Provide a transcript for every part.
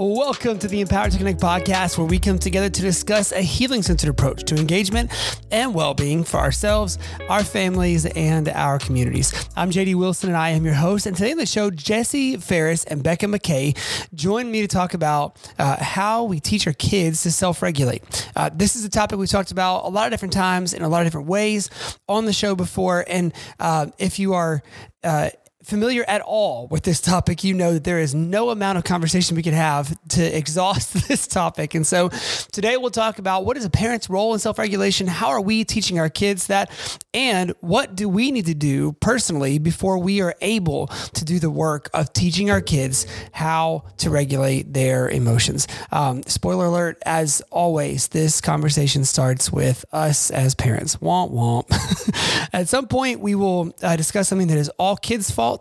Welcome to the Empowered to Connect podcast, where we come together to discuss a healing-centered approach to engagement and well-being for ourselves, our families, and our communities. I'm JD Wilson, and I am your host. And today on the show, Jesse Ferris and Becca McKay join me to talk about how we teach our kids to self-regulate. This is a topic we've talked about a lot of different times in a lot of different ways on the show before. And if you are familiar at all with this topic, you know that there is no amount of conversation we could have to exhaust this topic. And so today we'll talk about what is a parent's role in self-regulation? How are we teaching our kids that? And what do we need to do personally before we are able to do the work of teaching our kids how to regulate their emotions? Spoiler alert, as always, this conversation starts with us as parents. Womp womp. At some point, we will discuss something that is all kids' fault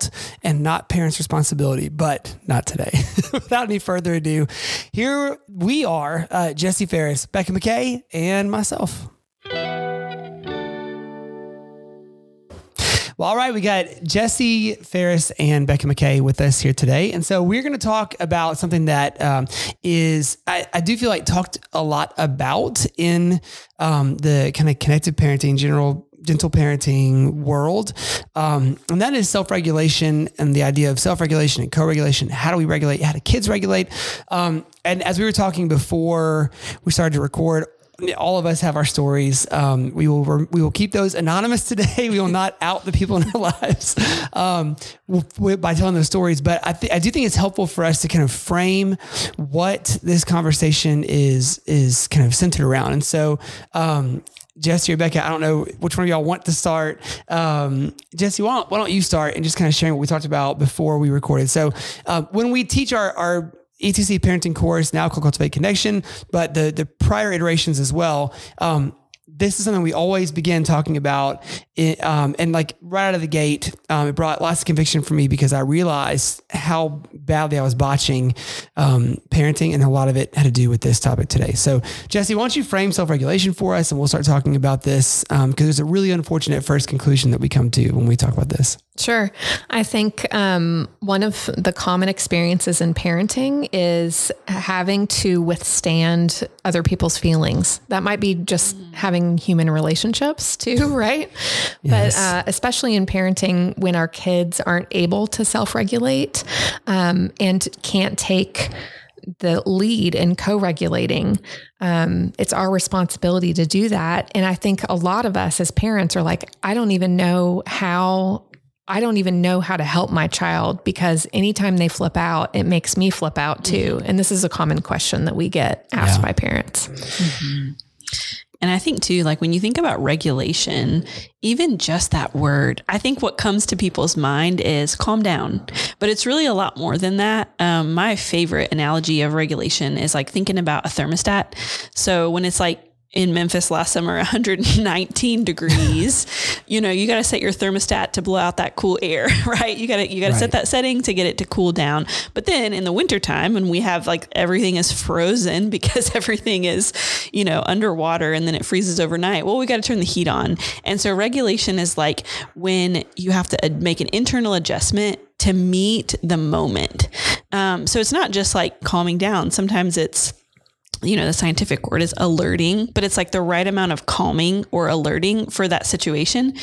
and not parents' responsibility, but not today. Without any further ado, here we are, Jesse Ferris, Becca McKay, and myself. Well, all right, we got Jesse Ferris and Becca McKay with us here today. And so we're going to talk about something that is, I do feel like talked a lot about in the kind of connected parenting, gentle parenting world. And that is self-regulation and the idea of self-regulation and co-regulation. How do we regulate? How do kids regulate? And as we were talking before we started to record, all of us have our stories. We will keep those anonymous today. We will not out the people in our lives by telling those stories. But I do think it's helpful for us to kind of frame what this conversation is kind of centered around. And so, Jesse or Becca, I don't know which one of y'all want to start. Jesse, why don't you start and just kind of sharing what we talked about before we recorded. So when we teach our ETC parenting course, now called Cultivate Connection, but the prior iterations as well, this is something we always begin talking about. And like right out of the gate, it brought lots of conviction for me because I realized how badly I was botching parenting, and a lot of it had to do with this topic today. So Jesse, why don't you frame self-regulation for us, and we'll start talking about this because there's a really unfortunate first conclusion that we come to when we talk about this. Sure. I think one of the common experiences in parenting is having to withstand other people's feelings. That might be just having human relationships too, right? Yes. But especially in parenting, when our kids aren't able to self-regulate and can't take the lead in co-regulating, it's our responsibility to do that. And I think a lot of us as parents are like, I don't even know how to help my child, because anytime they flip out, it makes me flip out too. And this is a common question that we get asked by parents. Mm-hmm. And I think too, like when you think about regulation, even just that word, I think what comes to people's mind is calm down, but it's really a lot more than that. My favorite analogy of regulation is like thinking about a thermostat. So when it's like in Memphis last summer, 119 degrees, you got to set your thermostat to blow out that cool air, right? You got to set that setting to get it to cool down. But then in the wintertime, when we have like everything is frozen because everything is, underwater, and then it freezes overnight, well, we got to turn the heat on. And so regulation is like when you have to make an internal adjustment to meet the moment. So it's not just like calming down. Sometimes it's, the scientific word is alerting, but it's like the right amount of calming or alerting for that situation.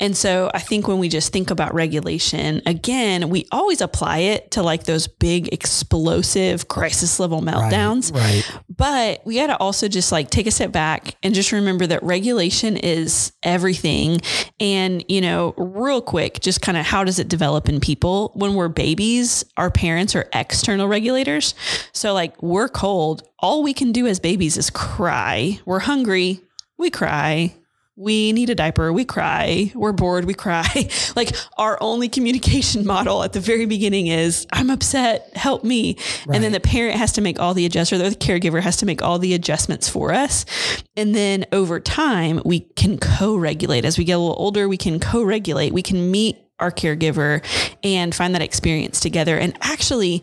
And so I think when we just think about regulation, again, we always apply it to like those big explosive crisis level meltdowns. Right. But we got to also just like take a step back and just remember that regulation is everything. And, real quick, just kind of how does it develop in people? When we're babies, our parents are external regulators. So like we're cold. All we can do as babies is cry. We're hungry. We cry. We need a diaper. We cry. We're bored. We cry. Like our only communication model at the very beginning is I'm upset. Help me. Right. And then the parent has to make all the adjustments, or the caregiver has to make all the adjustments for us. And then over time we can co-regulate. As we get a little older, we can co-regulate. We can meet our caregiver and find that experience together. And actually,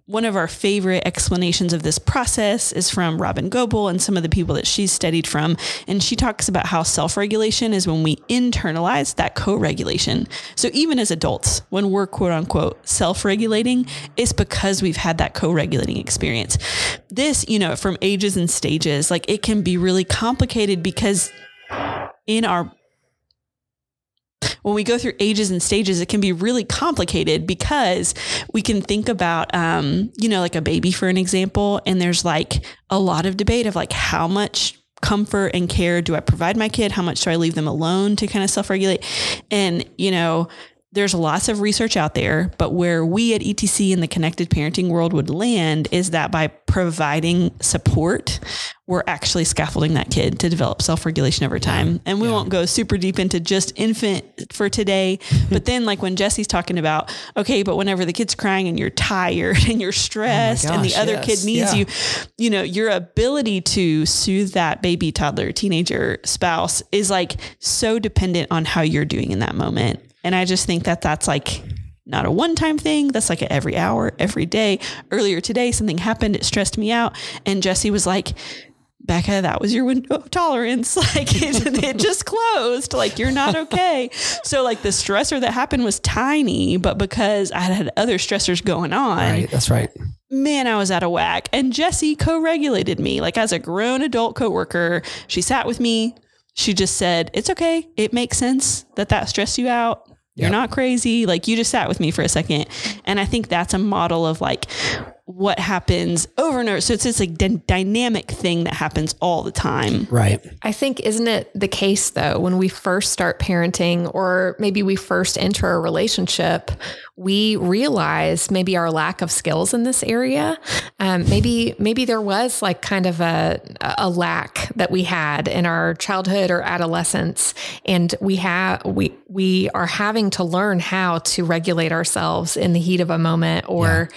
one of our favorite explanations of this process is from Robin Goebel and some of the people that she's studied from. And she talks about how self-regulation is when we internalize that co-regulation. So even as adults, when we're quote unquote self-regulating, it's because we've had that co-regulating experience. This, from ages and stages, like it can be really complicated because when we go through ages and stages, it can be really complicated because we can think about, like a baby, for an example, and there's like a lot of debate of like how much comfort and care do I provide my kid? How much do I leave them alone to kind of self-regulate? And, there's lots of research out there, but where we at ETC in the connected parenting world would land is that by providing support, we're actually scaffolding that kid to develop self-regulation over time. And we won't go super deep into just infant for today. But then like when Jesse's talking about, okay, but whenever the kid's crying and you're tired and you're stressed and the other kid needs you, your ability to soothe that baby, toddler, teenager, spouse is like so dependent on how you're doing in that moment. And I just think that that's like not a one-time thing. That's like every hour, every day. Earlier today, something happened. It stressed me out. And Jesse was like, Becca, that was your window of tolerance. Like it just closed. Like you're not okay. So like the stressor that happened was tiny, but because I had other stressors going on. Right. That's right. Man, I was out of whack. And Jesse co-regulated me. Like as a grown adult coworker, she sat with me. She just said, it's okay. It makes sense that stressed you out. You're not crazy. Like you just sat with me for a second. And I think that's a model of like what happens over and over. So it's like dynamic thing that happens all the time. Right. I think, isn't it the case though, when we first start parenting or maybe we first enter a relationship, we realize maybe our lack of skills in this area. Maybe there was like kind of a lack that we had in our childhood or adolescence. And we are having to learn how to regulate ourselves in the heat of a moment or,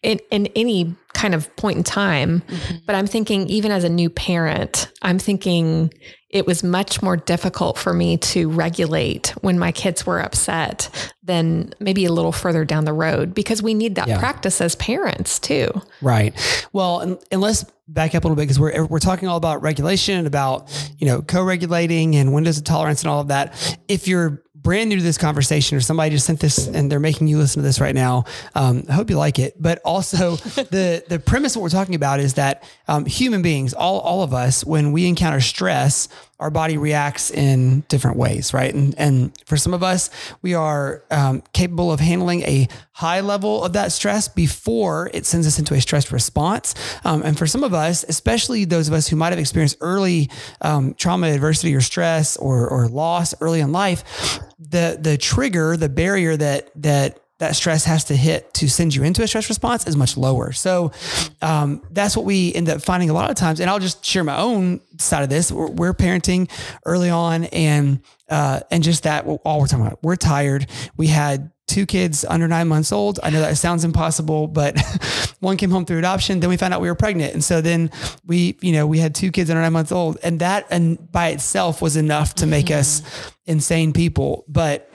in any kind of point in time. Mm-hmm. But I'm thinking, even as a new parent, I'm thinking it was much more difficult for me to regulate when my kids were upset than maybe a little further down the road, because we need that practice as parents too. Right. Well, and let's back up a little bit, because we're talking all about regulation and about, co-regulating and windows of tolerance and all of that. If you're brand new to this conversation, or somebody just sent this and they're making you listen to this right now, I hope you like it. But also the premise of what we're talking about is that human beings, all of us, when we encounter stress, our body reacts in different ways, right? And for some of us, we are capable of handling a high level of that stress before it sends us into a stress response. And for some of us, especially those of us who might have experienced early trauma, adversity, or stress or loss early in life, the trigger, the barrier that stress has to hit to send you into a stress response is much lower. So that's what we end up finding a lot of times. And I'll just share my own side of this. We're parenting early on, and just that, all we're talking about, we're tired. We had 2 kids under 9 months old. I know that sounds impossible, but one came home through adoption. Then we found out we were pregnant. And so then we had 2 kids under 9 months old, and that by itself was enough to make us insane people. But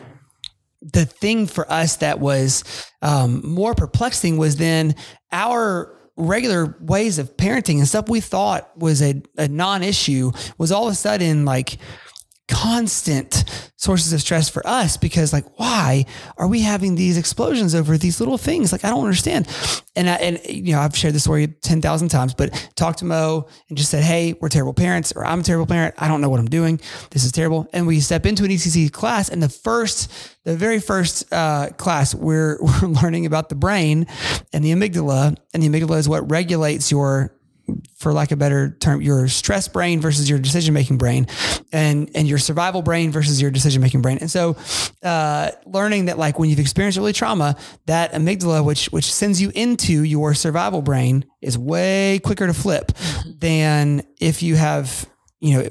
the thing for us that was more perplexing was then our regular ways of parenting and stuff we thought was a non-issue was all of a sudden like constant sources of stress for us, because like, why are we having these explosions over these little things? Like, I don't understand. And I've shared this story 10,000 times, but talked to Mo and just said, hey, we're terrible parents, or I'm a terrible parent. I don't know what I'm doing. This is terrible. And we step into an ECC class, and the very first class, we're learning about the brain and the amygdala. And the amygdala is what regulates your, for lack of a better term, your stress brain versus your decision-making brain, and your survival brain versus your decision-making brain. And so, learning that like when you've experienced early trauma, that amygdala, which sends you into your survival brain, is way quicker to flip than if you have,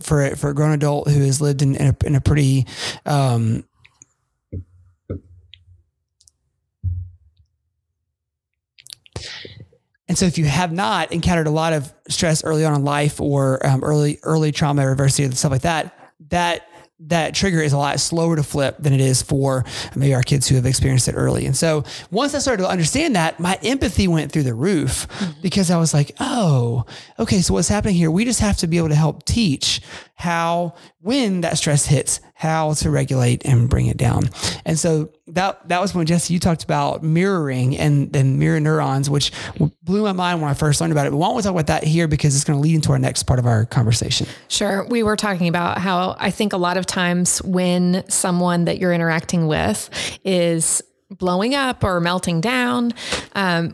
for a grown adult who has lived in a pretty, and so if you have not encountered a lot of stress early on in life, or early trauma or adversity and stuff like that, that that trigger is a lot slower to flip than it is for maybe our kids who have experienced it early. And so once I started to understand that, my empathy went through the roof because I was like, oh, okay, so what's happening here? We just have to be able to help teach how, when that stress hits, how to regulate and bring it down. And so that was when, Jesse, you talked about mirroring and then mirror neurons, which blew my mind when I first learned about it. But why don't we talk about that here, because it's going to lead into our next part of our conversation. Sure. We were talking about how I think a lot of times when someone that you're interacting with is blowing up or melting down,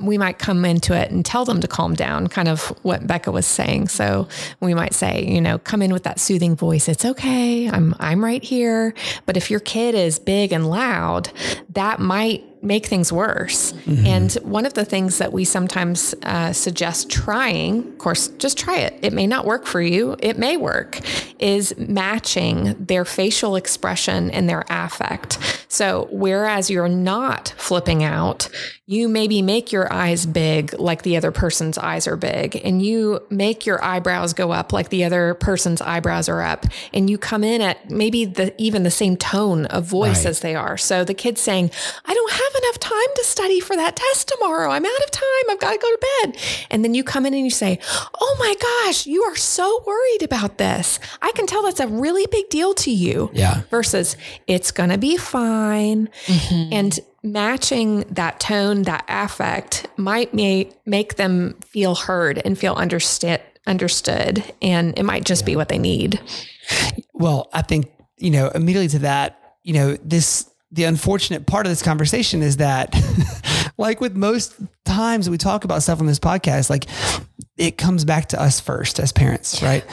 we might come into it and tell them to calm down, kind of what Becca was saying. So we might say, come in with that soothing voice. It's okay. I'm right here. But if your kid is big and loud, that might make things worse. Mm-hmm. And one of the things that we sometimes suggest trying, of course, just try it. It may not work for you. It may work, is matching their facial expression and their affect. So whereas you're not flipping out, you maybe make your eyes big like the other person's eyes are big, and you make your eyebrows go up like the other person's eyebrows are up, and you come in at maybe even the same tone of voice as they are. So the kid's saying, I don't have enough time to study for that test tomorrow. I'm out of time. I've got to go to bed. And then you come in and you say, oh my gosh, you are so worried about this. I can tell that's a really big deal to you. Yeah. Versus it's going to be fine. Mm-hmm. And matching that tone, that affect might make them feel heard and feel understood. And it might just be what they need. Well, I think, immediately to that, the unfortunate part of this conversation is that like with most times we talk about stuff on this podcast, like it comes back to us first as parents, right?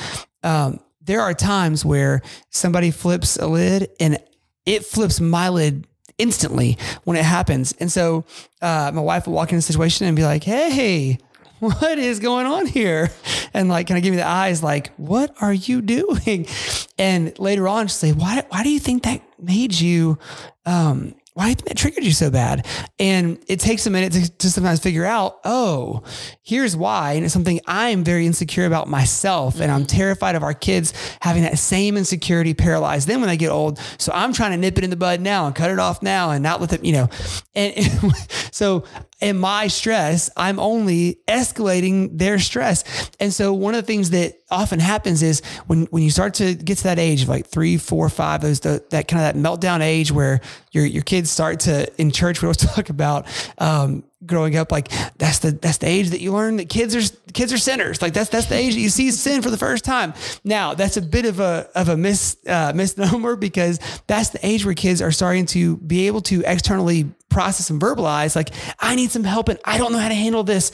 There are times where somebody flips a lid and it flips my lid instantly when it happens. And so my wife will walk in a situation and be like, hey, what is going on here? And like, kind of give me the eyes like, what are you doing? And later on, she'll say, why do you think that made you, why it triggered you so bad? And it takes a minute to sometimes figure out, oh, here's why. And it's something I'm very insecure about myself. And I'm terrified of our kids having that same insecurity paralyze them when they get old. So I'm trying to nip it in the bud now and cut it off now and not let them, and so in my stress, I'm only escalating their stress. And so one of the things that often happens is when you start to get to that age of like 3, 4, 5, that kind of that meltdown age where your kids start to, in church, we always talk about, growing up, like that's the age that you learn that kids are sinners. Like that's the age that you see sin for the first time. Now that's a bit of a misnomer, because that's the age where kids are starting to be able to externally process and verbalize, like, I need some help and I don't know how to handle this.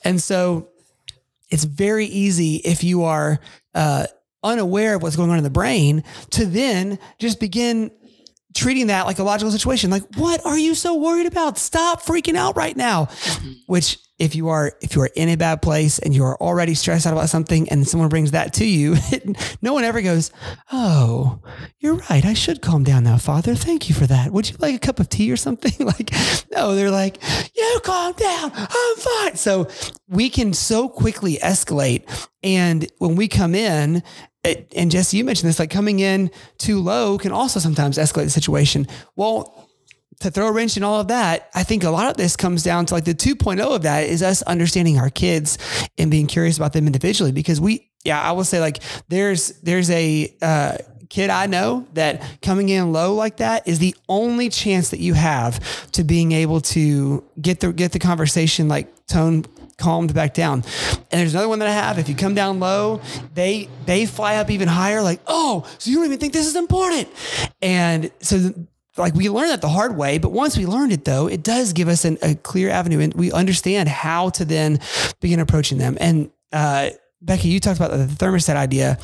And so it's very easy, if you are unaware of what's going on in the brain, to then just begin treating that like a logical situation. Like, what are you so worried about? Stop freaking out right now. Mm-hmm. Which if you are in a bad place and you are already stressed out about something and someone brings that to you, no one ever goes, oh, you're right. I should calm down now, Father. Thank you for that. Would you like a cup of tea or something? Like, no, they're like, you calm down. I'm fine. So we can so quickly escalate. And when we come in, and Jesse, you mentioned this, like coming in too low can also sometimes escalate the situation. Well, to throw a wrench in all of that, I think a lot of this comes down to like the 2.0 of that is us understanding our kids and being curious about them individually. Because I will say, like, there's a kid I know that coming in low like that is the only chance that you have to being able to get the conversation like tone calmed back down. And there's another one that I have. If you come down low, they fly up even higher. Like, oh, so you don't even think this is important. And so like we learned that the hard way, but once we learned it though, it does give us a clear avenue and we understand how to then begin approaching them. And Becky, you talked about the thermostat idea.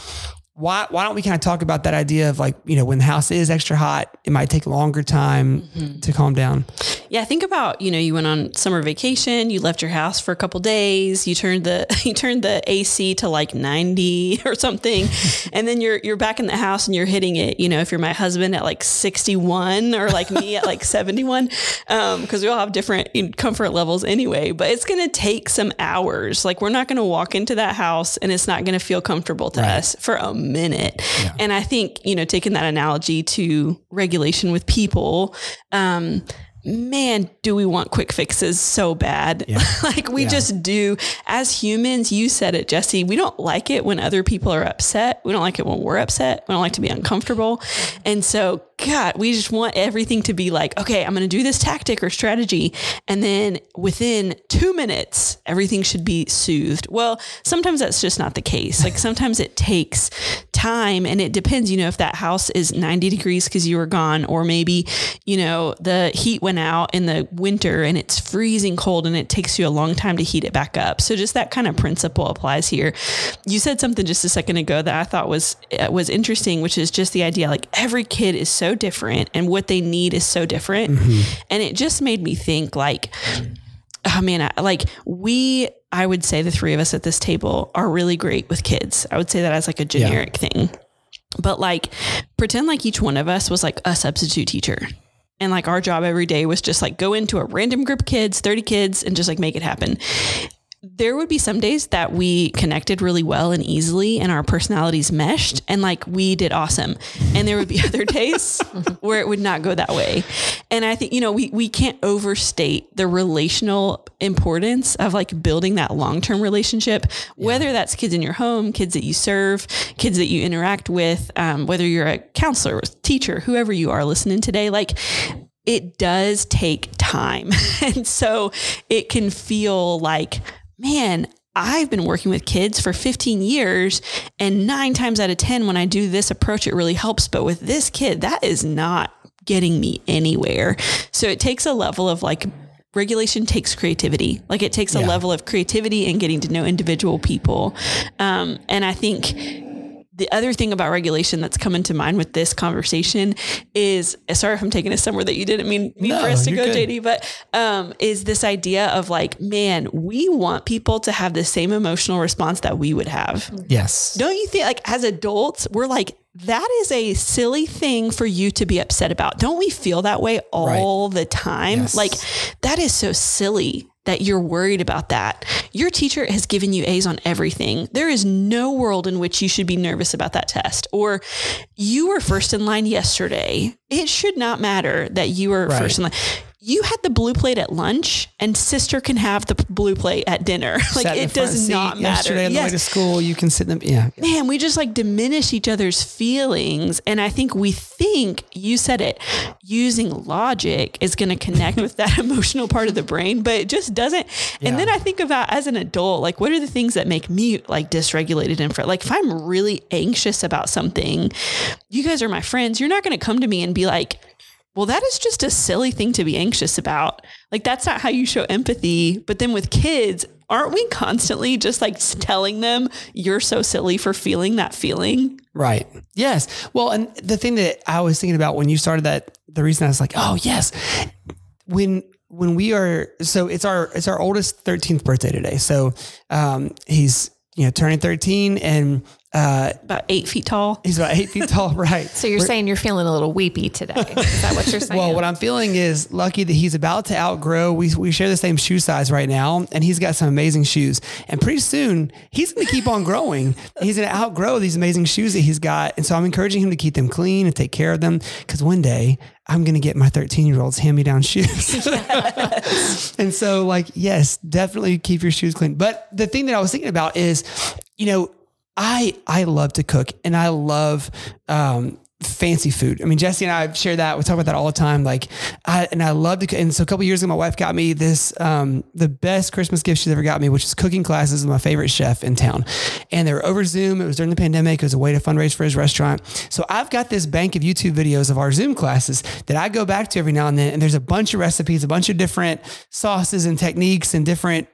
Why don't we kind of talk about that idea of like, when the house is extra hot, it might take a longer time to calm down. Yeah. Think about, you went on summer vacation, you left your house for a couple days, you turned the AC to like 90 or something. And then you're back in the house and you're hitting it, if you're my husband at like 61 or like me at like 71, cause we all have different comfort levels anyway, but it's going to take some hours. Like we're not going to walk into that house and it's not going to feel comfortable to us for a minute. Yeah. And I think, taking that analogy to regulation with people, man, do we want quick fixes so bad? Yeah. Like we just do. As humans, you said it, Jesse, we don't like it when other people are upset. We don't like it when we're upset. We don't like to be uncomfortable. And so, God, we just want everything to be like, okay, I'm going to do this tactic or strategy. And then within 2 minutes, everything should be soothed. Well, sometimes that's just not the case. Like sometimes it takes time and it depends, if that house is 90 degrees because you were gone, or maybe, the heat went out in the winter and it's freezing cold and it takes you a long time to heat it back up. So just that kind of principle applies here. You said something just a second ago that I thought was interesting, which is just the idea, like every kid is so different and what they need is so different. Mm-hmm. And it just made me think like, oh man, I would say the three of us at this table are really great with kids. I would say that as like a generic thing, but like pretend like each one of us was like a substitute teacher. And like our job every day was just like go into a random group of kids, 30 kids, and just like make it happen. There would be some days that we connected really well and easily and our personalities meshed and like we did awesome. And there would be other days where it would not go that way. And I think, we can't overstate the relational importance of like building that long-term relationship, whether that's kids in your home, kids that you serve, kids that you interact with, whether you're a counselor, teacher, whoever you are listening today, like it does take time. And so it can feel like, man, I've been working with kids for 15 years and 9 times out of 10, when I do this approach, it really helps. But with this kid, that is not getting me anywhere. So it takes a level of like regulation takes creativity. Like it takes a level of creativity and getting to know individual people. And I think the other thing about regulation that's coming to mind with this conversation is, sorry if I'm taking us somewhere that you didn't mean for us to go, good. JD, but is this idea of like, man, we want people to have the same emotional response that we would have. Yes. Don't you think like as adults, we're like, that is a silly thing for you to be upset about. Don't we feel that way all the time? Yes. Like that is so silly that you're worried about that. Your teacher has given you A's on everything. There is no world in which you should be nervous about that test. Or you were first in line yesterday. It should not matter that you were first in line. You had the blue plate at lunch and sister can have the blue plate at dinner. Like it does not matter. Yesterday on the way to school, you can sit in them. Yeah. Man, we just like diminish each other's feelings. And I think you said it, using logic is going to connect with that emotional part of the brain, but it just doesn't. Yeah. And then I think about as an adult, like what are the things that make me like dysregulated and like if I'm really anxious about something, you guys are my friends. You're not going to come to me and be like, well, that is just a silly thing to be anxious about. Like, that's not how you show empathy. But then with kids, aren't we constantly just like telling them you're so silly for feeling that feeling? Right. Yes. Well, and the thing that I was thinking about when you started that, the reason I was like, oh yes, when we are, so it's our oldest 13th birthday today. So, he's, turning 13 and, about 8 feet tall. He's about 8 feet tall. Right. So you're saying you're feeling a little weepy today. Is that what you're saying? Well, what I'm feeling is lucky that he's about to outgrow. We share the same shoe size right now, and he's got some amazing shoes. And pretty soon he's going to keep on growing. He's going to outgrow these amazing shoes that he's got. And so I'm encouraging him to keep them clean and take care of them. Because one day I'm going to get my 13-year-old's hand-me-down shoes. Yes. And so like, yes, definitely keep your shoes clean. But the thing that I was thinking about is, I love to cook and I love, fancy food. I mean, Jesse and I share that. We talk about that all the time. Like, I love to cook. And so a couple of years ago, my wife got me this, the best Christmas gift she's ever got me, which is cooking classes with my favorite chef in town. And they were over Zoom. It was during the pandemic. It was a way to fundraise for his restaurant. So I've got this bank of YouTube videos of our Zoom classes that I go back to every now and then. And there's a bunch of recipes, a bunch of different sauces and techniques and different,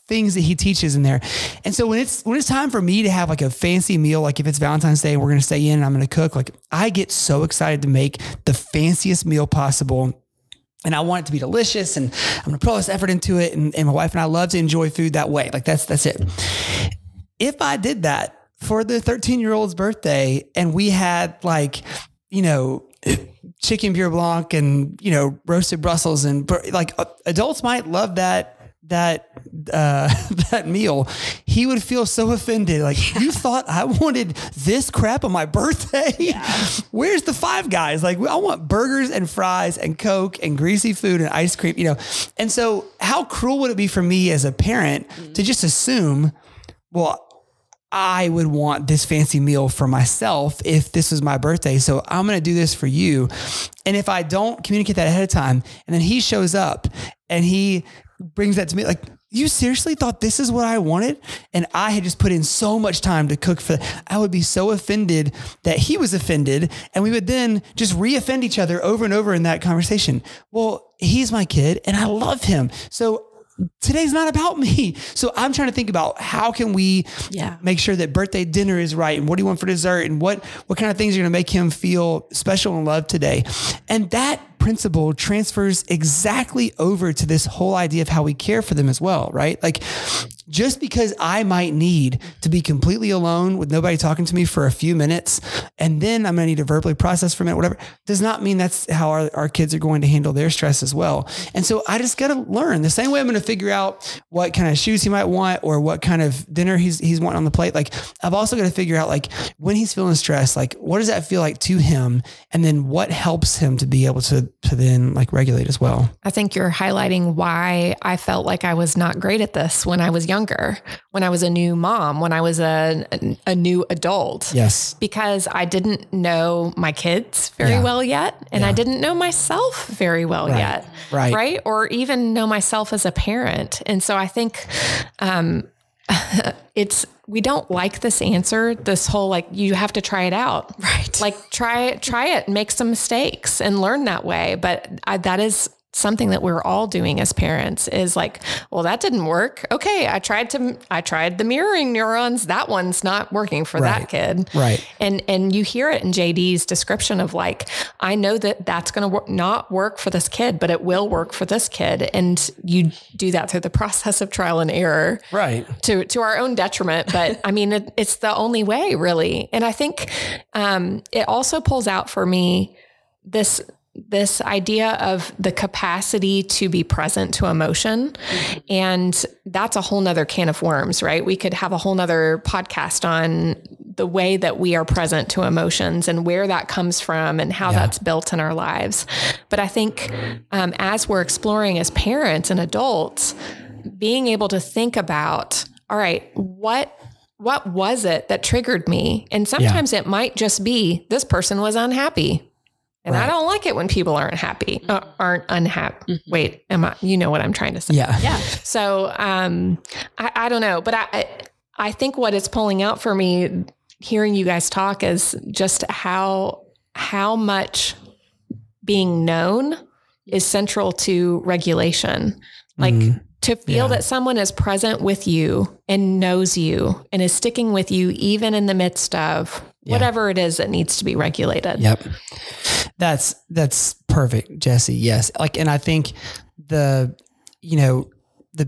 things that he teaches in there. And so when it's time for me to have like a fancy meal, like if it's Valentine's Day and we're going to stay in and I'm going to cook, like I get so excited to make the fanciest meal possible. and I want it to be delicious, and I'm going to put all this effort into it. And my wife and I love to enjoy food that way. Like that's it. If I did that for the 13-year-old's birthday and we had like, chicken beurre blanc and, roasted Brussels and like adults might love that meal, he would feel so offended. Like, you thought I wanted this crap on my birthday? Yeah. Where's the Five Guys? Like, I want burgers and fries and Coke and greasy food and ice cream, And so how cruel would it be for me as a parent to just assume, well, I would want this fancy meal for myself if this was my birthday. So I'm going to do this for you. And if I don't communicate that ahead of time, and then he shows up and he brings that to me, like, you seriously thought this is what I wanted? And I had just put in so much time to cook for that. I would be so offended that he was offended. And we would then just re-offend each other over and over in that conversation. Well, he's my kid and I love him. So today's not about me. So I'm trying to think about how can we make sure that birthday dinner is right, and what do you want for dessert, and what kind of things are going to make him feel special and loved today. And that principle transfers exactly over to this whole idea of how we care for them as well, right? Like, just because I might need to be completely alone with nobody talking to me for a few minutes, and then I'm going to need to verbally process for a minute, whatever, does not mean that's how our kids are going to handle their stress as well. And so I just got to learn the same way I'm going to figure out what kind of shoes he might want or what kind of dinner he's wanting on the plate. Like, I've also got to figure out, like, when he's feeling stressed, like, what does that feel like to him? And then what helps him to be able to then like regulate as well. I think you're highlighting why I felt like I was not great at this when I was younger, when I was a new mom, when I was a new adult. Yes. Because I didn't know my kids very well yet. And I didn't know myself very well yet. Right. Right. Or even know myself as a parent. And so I think, we don't like this answer, this whole, like, you have to try it out. Right. Like, try it, make some mistakes and learn that way. But that is something that we're all doing as parents, is like, well, that didn't work. Okay. I tried the mirroring neurons. That one's not working for that kid. Right. And you hear it in JD's description of, like, I know that that's going to not work for this kid, but it will work for this kid. And you do that through the process of trial and error, right? To our own detriment. But I mean, it's the only way, really. And I think, it also pulls out for me this idea of the capacity to be present to emotion. And that's a whole nother can of worms, right? We could have a whole nother podcast on the way that we are present to emotions and where that comes from and how that's built in our lives. But I think, as we're exploring as parents and adults, being able to think about, all right, what was it that triggered me? And sometimes it might just be, this person was unhappy. And I don't like it when people aren't unhappy. Wait, you know what I'm trying to say? Yeah. So, I don't know, but I think what it's pulling out for me, hearing you guys talk, is just how much being known is central to regulation. Like, to feel that someone is present with you and knows you and is sticking with you, even in the midst of whatever it is that needs to be regulated. Yep. That's perfect, Jesse. Yes. Like, and I think the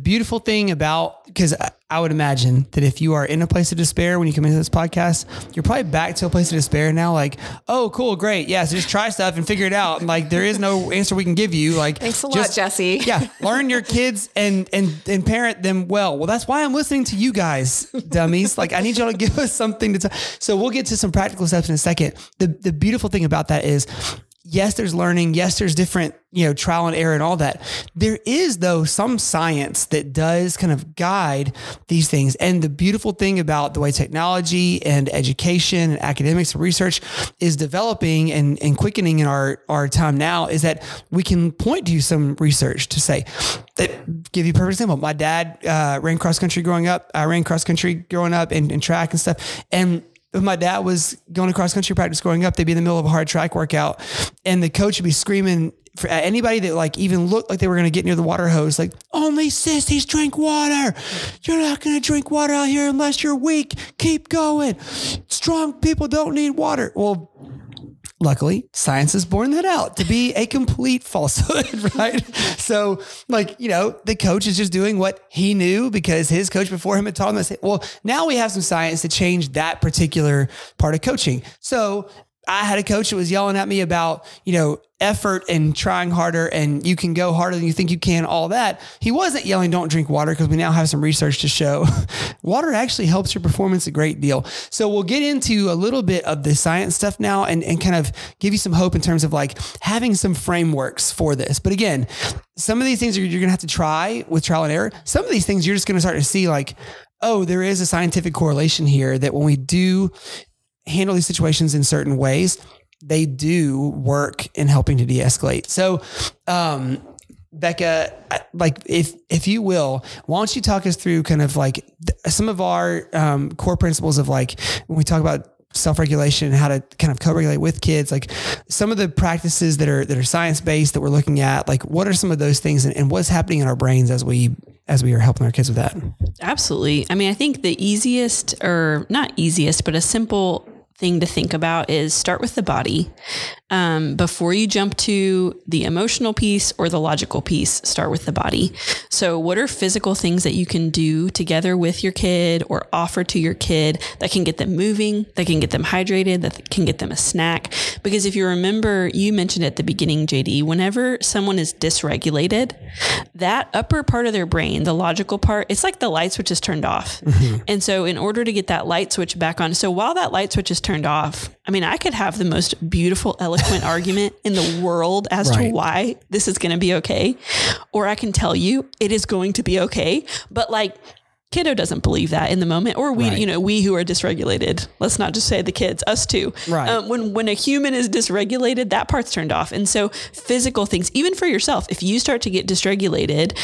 beautiful thing about, because I would imagine that if you are in a place of despair when you come into this podcast, you're probably back to a place of despair now. Like, oh, cool, great. Yeah. So just try stuff and figure it out. And like, there is no answer we can give you. Like, thanks a lot, Jesse. Learn your kids and parent them well. Well, that's why I'm listening to you guys, dummies. Like, I need y'all to give us something to so we'll get to some practical steps in a second. The beautiful thing about that is, yes, there's learning. Yes, there's different, trial and error and all that. There is, though, some science that does kind of guide these things. And the beautiful thing about the way technology and education and academics and research is developing and quickening in our time now is that we can point to some research to say, that give you a perfect example. My dad ran cross country growing up. I ran cross country growing up and track and stuff. And if my dad was going to cross country practice growing up, they'd be in the middle of a hard track workout and the coach would be screaming at anybody that like even looked like they were going to get near the water hose, like, only sissies drink water. You're not going to drink water out here unless you're weak. Keep going. Strong people don't need water. Well, luckily, science has borne that out to be a complete falsehood, right? So like, the coach is just doing what he knew because his coach before him had taught him that. Well, now we have some science to change that particular part of coaching. So I had a coach that was yelling at me about, effort and trying harder and you can go harder than you think you can, all that. He wasn't yelling, don't drink water, because we now have some research to show water actually helps your performance a great deal. So we'll get into a little bit of the science stuff now and kind of give you some hope in terms of like having some frameworks for this. But again, some of these things you're going to have to try with trial and error. Some of these things you're just going to start to see like, oh, there is a scientific correlation here that when we do handle these situations in certain ways, they do work in helping to de-escalate. So, Becca, like if you will, why don't you talk us through kind of like some of our core principles of like when we talk about self-regulation and how to kind of co-regulate with kids, like some of the practices that are science-based that we're looking at, like what are some of those things and what's happening in our brains as we are helping our kids with that? Absolutely. I mean, I think the easiest, or not easiest, but a simple thing to think about is start with the body. Before you jump to the emotional piece or the logical piece, start with the body. So what are physical things that you can do together with your kid or offer to your kid that can get them moving, that can get them hydrated, that can get them a snack? Because if you remember, you mentioned at the beginning, JD, whenever someone is dysregulated, that upper part of their brain, the logical part, it's like the light switch is turned off. Mm-hmm. And so in order to get that light switch back on, so while that light switch is turned off, I mean, I could have the most beautiful, eloquent argument in the world as to why this is going to be okay. Or I can tell you it is going to be okay. But like, kiddo doesn't believe that in the moment, or we, we who are dysregulated, let's not just say the kids, us too. Right. When a human is dysregulated, that part's turned off. And so physical things, even for yourself, if you start to get dysregulated,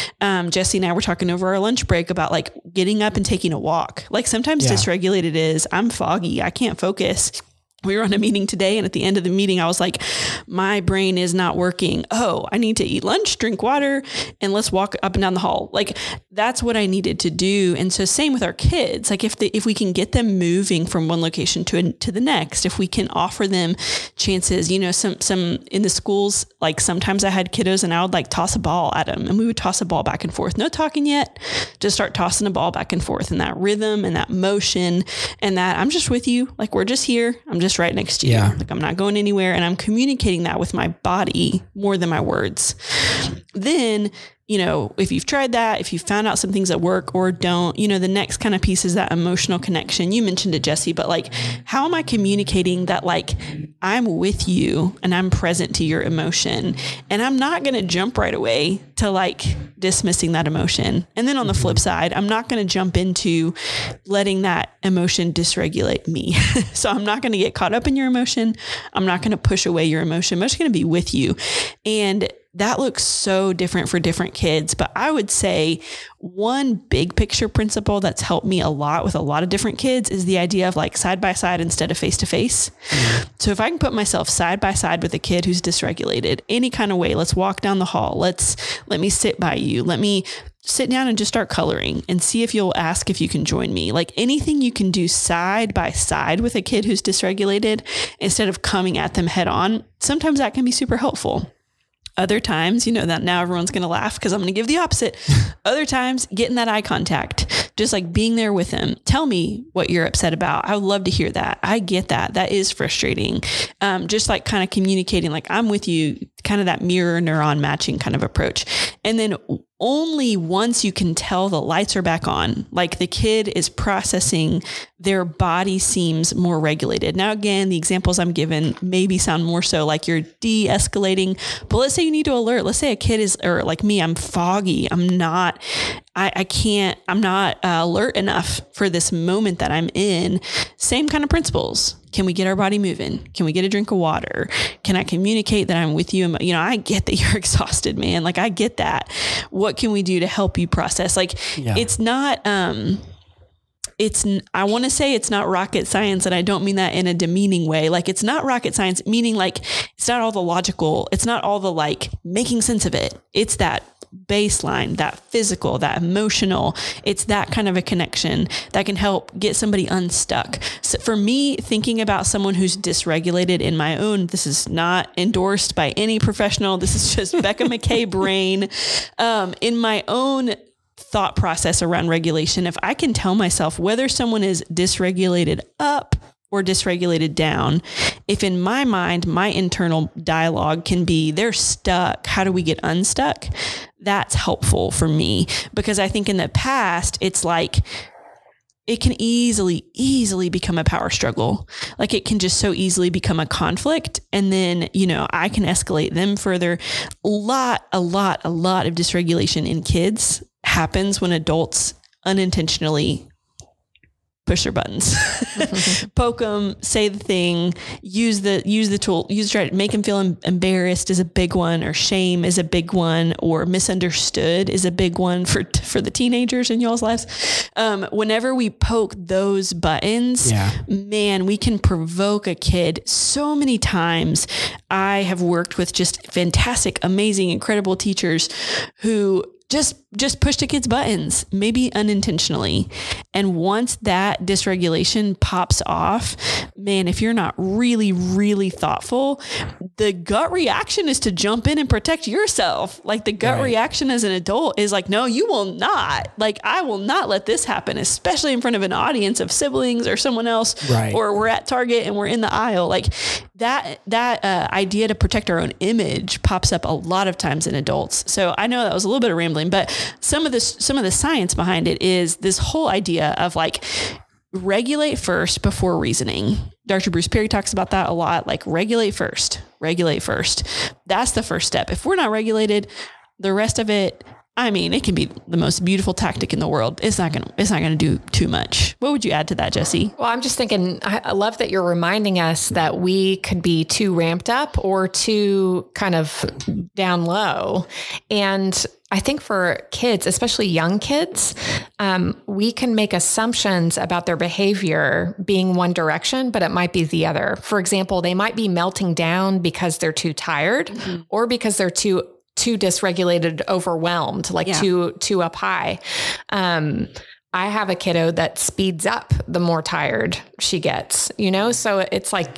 Jesse and I were talking over our lunch break about like getting up and taking a walk. Like sometimes dysregulated is I'm foggy. I can't focus. We were on a meeting today, and at the end of the meeting, I was like, my brain is not working. Oh, I need to eat lunch, drink water, and let's walk up and down the hall. Like that's what I needed to do. And so same with our kids. Like if we can get them moving from one location to the next, if we can offer them chances, some in the schools, like sometimes I had kiddos and I would like toss a ball at them and we would toss a ball back and forth. No talking yet, just start tossing a ball back and forth, and that rhythm and that motion and that I'm just with you. Like we're just here. I'm just right next to you. Like I'm not going anywhere, and I'm communicating that with my body more than my words. Then, if you've tried that, if you've found out some things that work or don't, the next kind of piece is that emotional connection. You mentioned it, Jesse, but like, how am I communicating that like I'm with you and I'm present to your emotion, and I'm not going to jump right away to like dismissing that emotion. And then on the flip side, I'm not going to jump into letting that emotion dysregulate me. So I'm not going to get caught up in your emotion. I'm not going to push away your emotion. I'm just going to be with you. And that looks so different for different kids. But I would say one big picture principle that's helped me a lot with a lot of different kids is the idea of like side by side instead of face to face. So if I can put myself side by side with a kid who's dysregulated, any kind of way, let's walk down the hall. Let me sit by you. Let me sit down and just start coloring and see if you'll ask if you can join me. Like anything you can do side by side with a kid who's dysregulated instead of coming at them head on, sometimes that can be super helpful. Other times, that now everyone's going to laugh because I'm going to give the opposite. Other times, getting that eye contact, just like being there with them. Tell me what you're upset about. I would love to hear that. I get that. That is frustrating. Just like kind of communicating, like I'm with you, kind of that mirror neuron matching kind of approach. And then only once you can tell the lights are back on, like the kid is processing, their body seems more regulated. Now, again, the examples I'm given maybe sound more so like you're de-escalating, but let's say you need to alert. Let's say a kid is, or like me, I'm foggy. I'm not alert enough for this moment that I'm in. Same kind of principles. Can we get our body moving? Can we get a drink of water? Can I communicate that I'm with you? I get that you're exhausted, man. Like I get that. What can we do to help you process? Like it's not, I want to say it's not rocket science, and I don't mean that in a demeaning way. Like it's not rocket science, meaning like it's not all the logical, it's not all the like making sense of it. It's that baseline, that physical, that emotional. It's that kind of a connection that can help get somebody unstuck. So for me, thinking about someone who's dysregulated in my own, this is not endorsed by any professional. This is just Becca McKay brain. In my own thought process around regulation, if I can tell myself whether someone is dysregulated up or dysregulated down, if in my mind, my internal dialogue can be, they're stuck, how do we get unstuck? That's helpful for me, because I think in the past, it's like, it can easily become a power struggle. Like it can just so easily become a conflict. And then, I can escalate them further. A lot of dysregulation in kids happens when adults unintentionally push their buttons, poke them, say the thing, use the tool, make them feel embarrassed is a big one, or shame is a big one, or misunderstood is a big one for the teenagers in y'all's lives. Whenever we poke those buttons, man, we can provoke a kid so many times. I have worked with just fantastic, amazing, incredible teachers who just push the kids' buttons, maybe unintentionally. And once that dysregulation pops off, man, if you're not really, really thoughtful, the gut reaction is to jump in and protect yourself. Like the gut reaction as an adult is like, no, you will not. Like, I will not let this happen, especially in front of an audience of siblings or someone else, or we're at Target and we're in the aisle. Like that idea to protect our own image pops up a lot of times in adults. So I know that was a little bit of rambling, but some of the science behind it is this whole idea of like regulate first before reasoning. Dr. Bruce Perry talks about that a lot, like regulate first. That's the first step. If we're not regulated, the rest of it, I mean, it can be the most beautiful tactic in the world. It's not going to do too much. What would you add to that, Jessie? Well, I'm just thinking, I love that you're reminding us that we could be too ramped up or too kind of down low. And I think for kids, especially young kids, we can make assumptions about their behavior being one direction, but it might be the other. For example, they might be melting down because they're too tired, or because they're too dysregulated, overwhelmed, like too up high. I have a kiddo that speeds up the more tired she gets, so it's like,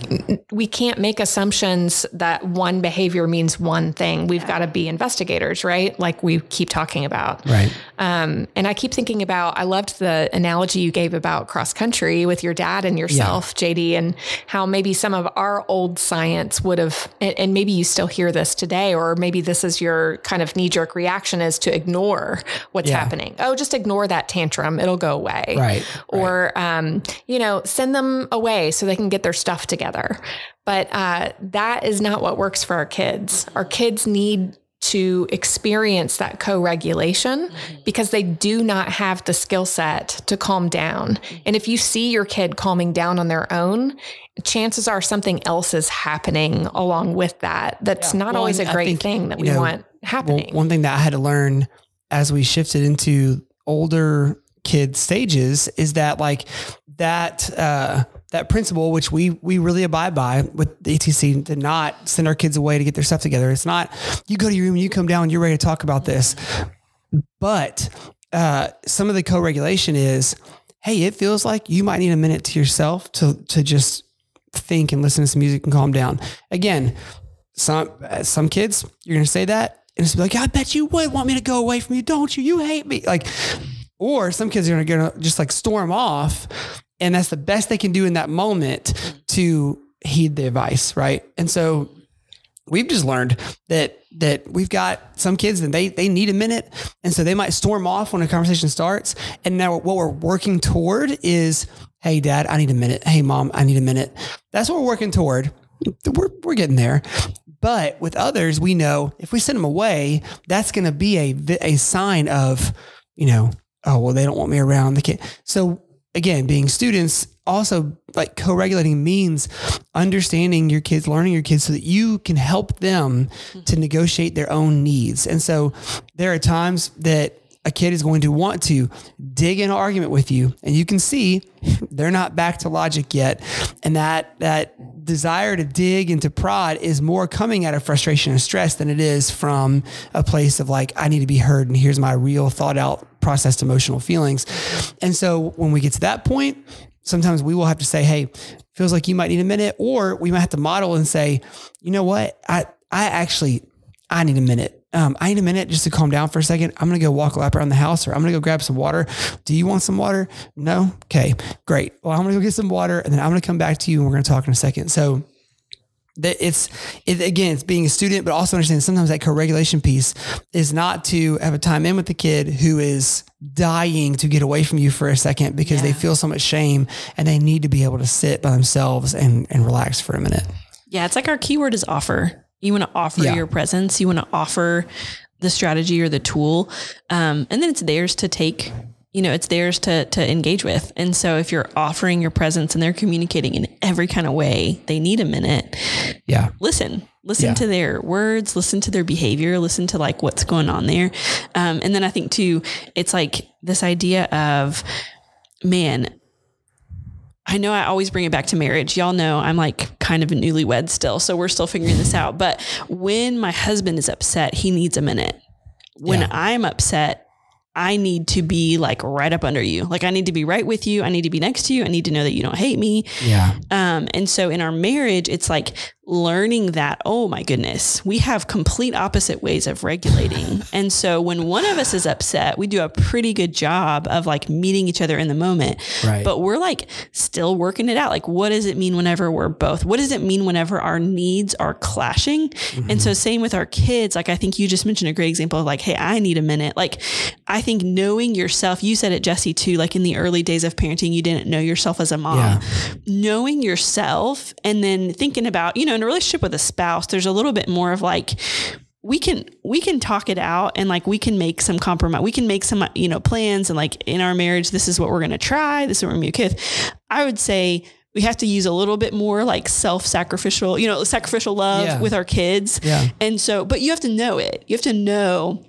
we can't make assumptions that one behavior means one thing. We've got to be investigators, right? Like we keep talking about. Right. And I keep thinking about, I loved the analogy you gave about cross country with your dad and yourself, JD, and how maybe some of our old science would have, and maybe you still hear this today, or maybe this is your kind of knee-jerk reaction, is to ignore what's happening. Oh, just ignore that tantrum. It'll go away. Right. Or, send them away so they can get their stuff together. But that is not what works for our kids. Our kids need to experience that co-regulation because they do not have the skill set to calm down. And if you see your kid calming down on their own, chances are something else is happening along with that. That's not always a great thing that we want happening. Well, one thing that I had to learn as we shifted into older kid stages is that like that principle, which we really abide by with the ETC, to not send our kids away to get their stuff together. It's not, you go to your room, you come down, you're ready to talk about this. But some of the co-regulation is, hey, it feels like you might need a minute to yourself to just think and listen to some music and calm down. Again, some kids, you're going to say that and it's like, I bet you would want me to go away from you, don't you? You hate me. Like, or some kids are going to just like storm off, and that's the best they can do in that moment to heed the advice. Right. And so we've just learned that we've got some kids and they need a minute. And so they might storm off when a conversation starts. And now what we're working toward is, hey, Dad, I need a minute. Hey, Mom, I need a minute. That's what we're working toward. We're getting there. But with others, we know if we send them away, that's going to be a sign of, oh, well, they don't want me around. They can't. So again, being students, also like co-regulating means understanding your kids, learning your kids so that you can help them to negotiate their own needs. And so there are times that a kid is going to want to dig in an argument with you, and you can see they're not back to logic yet. And that desire to dig into prod is more coming out of frustration and stress than it is from a place of like, I need to be heard and here's my real thought out processed emotional feelings. And so when we get to that point, sometimes we will have to say, hey, feels like you might need a minute, or we might have to model and say, you know what? I need a minute. I need a minute just to calm down for a second. I'm going to go walk a lap around the house, or I'm going to go grab some water. Do you want some water? No? Okay, great. Well, I'm going to go get some water and then I'm going to come back to you and we're going to talk in a second. So it's being a student, but also understanding sometimes that co-regulation piece is not to have a time in with the kid who is dying to get away from you for a second because they feel so much shame and they need to be able to sit by themselves and relax for a minute. Yeah. It's like our keyword is offer. You want to offer your presence. You want to offer the strategy or the tool. And then it's theirs to take, it's theirs to engage with. And so if you're offering your presence and they're communicating in every kind of way, they need a minute. Yeah. Listen to their words, listen to their behavior, listen to like what's going on there. And then I think too, it's like this idea of, man, I know I always bring it back to marriage. Y'all know I'm like kind of a newlywed still, so we're still figuring this out. But when my husband is upset, he needs a minute. When I'm upset, I need to be like right up under you. Like I need to be right with you. I need to be next to you. I need to know that you don't hate me. Yeah. And so in our marriage, it's like learning that, oh my goodness, we have complete opposite ways of regulating. And so when one of us is upset, we do a pretty good job of like meeting each other in the moment, but we're like still working it out. Like, what does it mean whenever we're both, what does it mean whenever our needs are clashing? Mm-hmm. And so same with our kids. Like, I think you just mentioned a great example of like, hey, I need a minute. Like, I think knowing yourself, you said it, Jesse, too, like in the early days of parenting, you didn't know yourself as a mom, knowing yourself and then thinking about, in a relationship with a spouse, there's a little bit more of like, we can talk it out and like, we can make some compromise. We can make some, plans and like in our marriage, this is what we're going to try. This is what we're going to be okay with. I would say we have to use a little bit more like self-sacrificial, sacrificial love with our kids. Yeah. And so, but you have to know it. You have to know,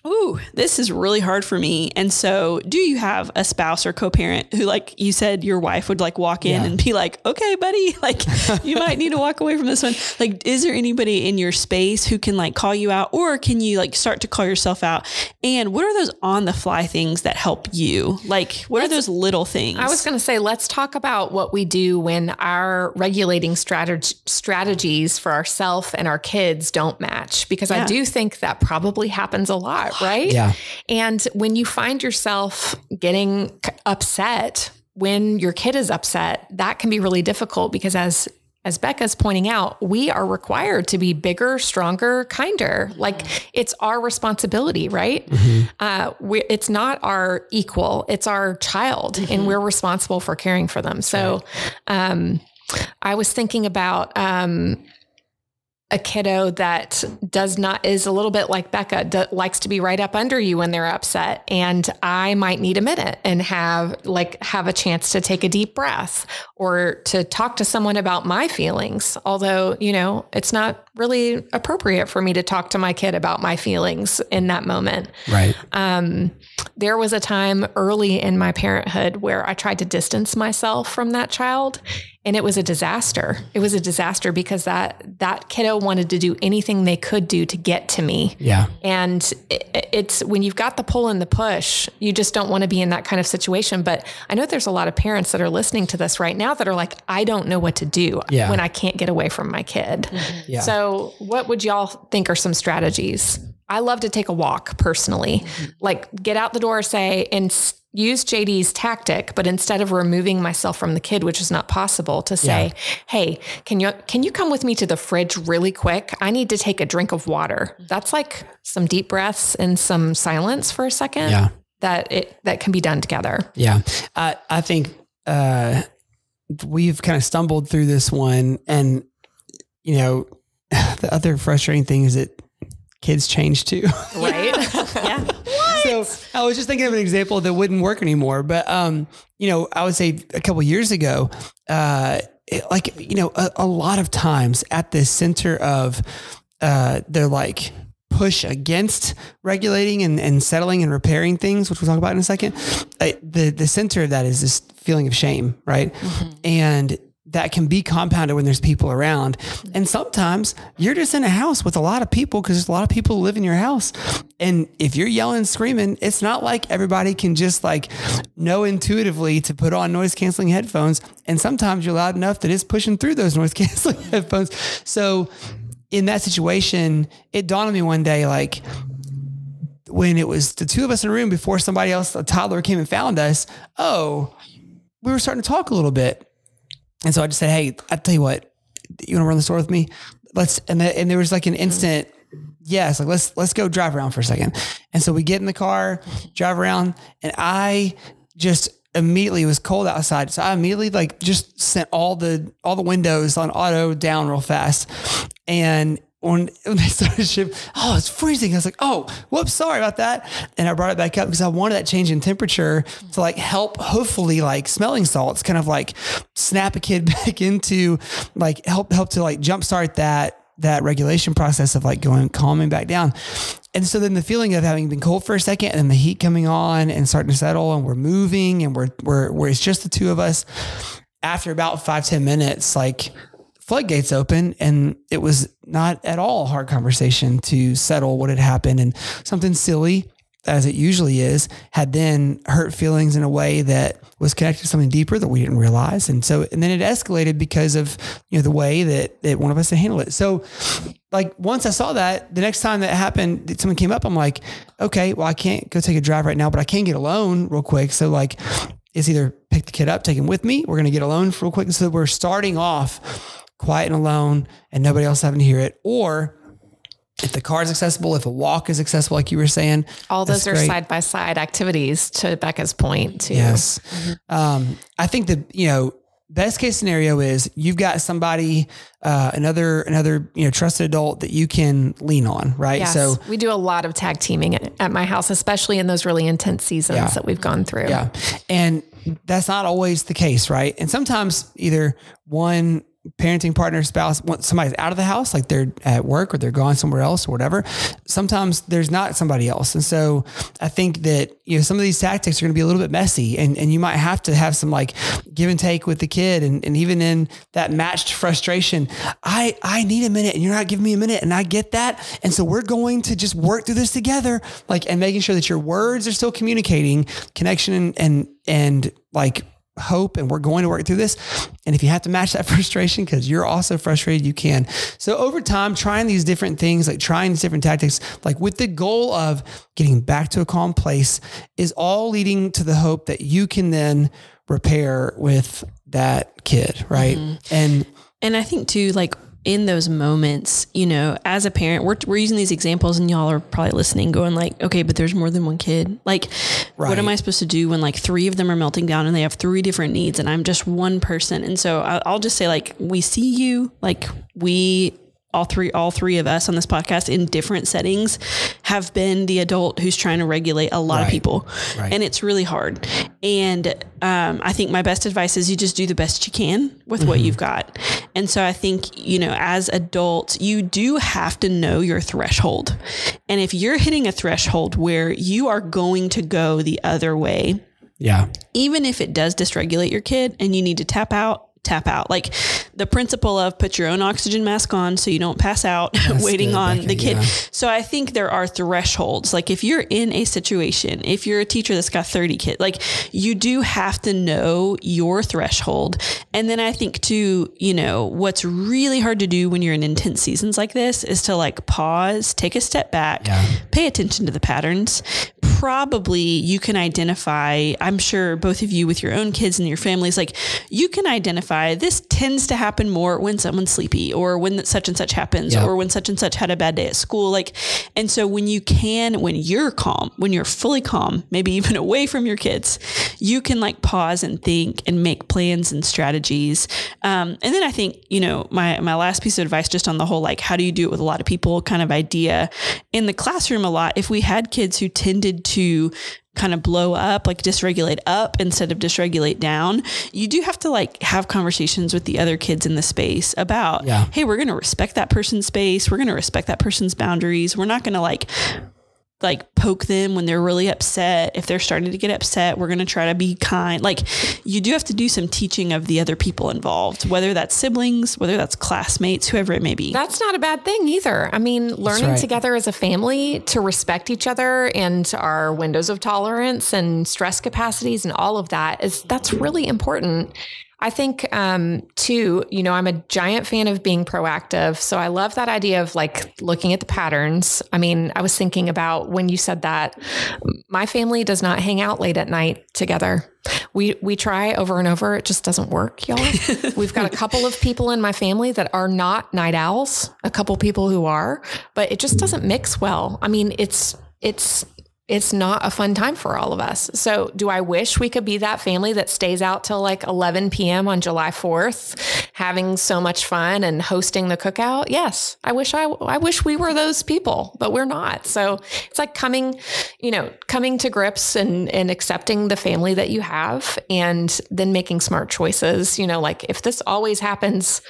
ooh, this is really hard for me. And so do you have a spouse or co-parent who, like you said, your wife would like walk in and be like, okay, buddy, like you might need to walk away from this one. Like, is there anybody in your space who can like call you out, or can you like start to call yourself out? And what are those on the fly things that help you? Like, what are those little things? I was going to say, let's talk about what we do when our regulating strategies for ourselves and our kids don't match, because I do think that probably happens a lot. Right? Yeah. And when you find yourself getting upset when your kid is upset, that can be really difficult because as Becca's pointing out, we are required to be bigger, stronger, kinder. Like it's our responsibility, right? Mm-hmm. It's not our equal, it's our child, and we're responsible for caring for them. So I was thinking about a kiddo that is a little bit like Becca, likes to be right up under you when they're upset. And I might need a minute and have a chance to take a deep breath or to talk to someone about my feelings. Although, it's not really appropriate for me to talk to my kid about my feelings in that moment. Right. There was a time early in my parenthood where I tried to distance myself from that child. And it was a disaster. It was a disaster because that kiddo wanted to do anything they could do to get to me. Yeah. And it's when you've got the pull and the push, you just don't want to be in that kind of situation. But I know there's a lot of parents that are listening to this right now that are like, I don't know what to do when I can't get away from my kid. Mm-hmm. Yeah. So what would y'all think are some strategies? I love to take a walk personally, like get out the door, and use JD's tactic, but instead of removing myself from the kid, which is not possible, to say, hey, can you come with me to the fridge really quick? I need to take a drink of water. That's like some deep breaths and some silence for a second. Yeah. That can be done together. Yeah. I think, we've kind of stumbled through this one, and, the other frustrating thing is that kids change too. Right. Yeah. So I was just thinking of an example that wouldn't work anymore. But, I would say a couple of years ago, a lot of times at the center of their like push against regulating and settling and repairing things, which we'll talk about in a second, the center of that is this feeling of shame. Right. Mm-hmm. And that can be compounded when there's people around. And sometimes you're just in a house with a lot of people because there's a lot of people who live in your house. And if you're yelling and screaming, it's not like everybody can just like know intuitively to put on noise canceling headphones. And sometimes you're loud enough that it's pushing through those noise canceling headphones. So in that situation, it dawned on me one day, like when it was the two of us in a room before somebody else, a toddler, came and found us. Oh, we were starting to talk a little bit. And so I just said, hey, I tell you what, you want to run the store with me? And there was like an instant, yes, like let's go drive around for a second. And so we get in the car, drive around, and I just immediately, it was cold outside. So I immediately like just sent all the windows on auto down real fast. And when they started shipping, oh, it's freezing. I was like, oh, whoops, sorry about that. And I brought it back up because I wanted that change in temperature to like help, hopefully like smelling salts kind of like snap a kid back into like help to like jumpstart that regulation process of like calming back down. And so then the feeling of having been cold for a second and then the heat coming on and starting to settle and we're moving and we're it's just the two of us. After about 5-10 minutes, like floodgates open, and it was not at all a hard conversation to settle what had happened. And something silly, as it usually is, had then hurt feelings in a way that was connected to something deeper that we didn't realize. And then it escalated because of, the way that one of us had handled it. So like once I saw that, the next time that happened, someone came up, I'm like, okay, well, I can't go take a drive right now, but I can get alone real quick. So like, it's either pick the kid up, take him with me. We're going to get alone real quick. So we're starting off quiet and alone and nobody else having to hear it. Or if the car is accessible, if a walk is accessible, like you were saying, all those are side-by-side activities, to Becca's point too. Yes. I think the, best case scenario is you've got somebody, another, trusted adult that you can lean on. Right. Yes. So we do a lot of tag teaming at my house, especially in those really intense seasons that we've gone through. Yeah. And that's not always the case. Right. And sometimes either one parenting partner, spouse, somebody's out of the house, like they're at work or they're gone somewhere else or whatever. Sometimes there's not somebody else. And so I think that, some of these tactics are going to be a little bit messy and you might have to have some like give and take with the kid. And even in that matched frustration, I need a minute and you're not giving me a minute. And I get that. And so we're going to just work through this together, and making sure that your words are still communicating connection and like hope, and we're going to work through this. And if you have to match that frustration because you're also frustrated, you can. So over time, trying these different things, like trying these different tactics, like with the goal of getting back to a calm place, is all leading to the hope that you can then repair with that kid. Right. Mm-hmm. And I think too, like in those moments, as a parent, we're using these examples and y'all are probably listening going like, okay, but there's more than one kid. Like, what am I supposed to do when like 3 of them are melting down and they have 3 different needs and I'm just one person? And so I'll just say like, we see you, like all three of us on this podcast in different settings have been the adult who's trying to regulate a lot of people. Right. And it's really hard. And I think my best advice is you just do the best you can with what you've got. And so I think, as adults, you do have to know your threshold. And if you're hitting a threshold where you are going to go the other way, even if it does dysregulate your kid and you need to tap out, like the principle of put your own oxygen mask on so you don't pass out waiting on the kid. Yeah. So I think there are thresholds. Like if you're in a situation, if you're a teacher that's got 30 kids, like you do have to know your threshold. And then I think too, what's really hard to do when you're in intense seasons like this is to like pause, take a step back, pay attention to the patterns. Probably you can identify, I'm sure both of you with your own kids and your families, like you can identify this tends to happen more when someone's sleepy or when such and such happens or when such and such had a bad day at school. Like, and so when you're calm, when you're fully calm, maybe even away from your kids, you can like pause and think and make plans and strategies. And then I think, my last piece of advice just on the whole, like, how do you do it with a lot of people kind of idea in the classroom a lot. If we had kids who tended to kind of blow up, like dysregulate up instead of dysregulate down, you do have to like have conversations with the other kids in the space about, hey, we're going to respect that person's space. We're going to respect that person's boundaries. We're not going to like like poke them when they're really upset. If they're starting to get upset, we're going to try to be kind. Like you do have to do some teaching of the other people involved, whether that's siblings, whether that's classmates, whoever it may be. That's not a bad thing either. I mean, learning together as a family to respect each other and our windows of tolerance and stress capacities and all of that's really important. I think, too, you know, I'm a giant fan of being proactive. So I love that idea of like looking at the patterns. I mean, I was thinking about when you said that my family does not hang out late at night together. We try over and over. It just doesn't work, y'all. We've got a couple of people in my family that are not night owls, a couple people who are, but it just doesn't mix well. I mean, it's not a fun time for all of us. So do I wish we could be that family that stays out till like 11 p.m. on July 4th, having so much fun and hosting the cookout? Yes. I wish we were those people, but we're not. So it's like coming to grips and accepting the family that you have and then making smart choices. You know, like if this always happens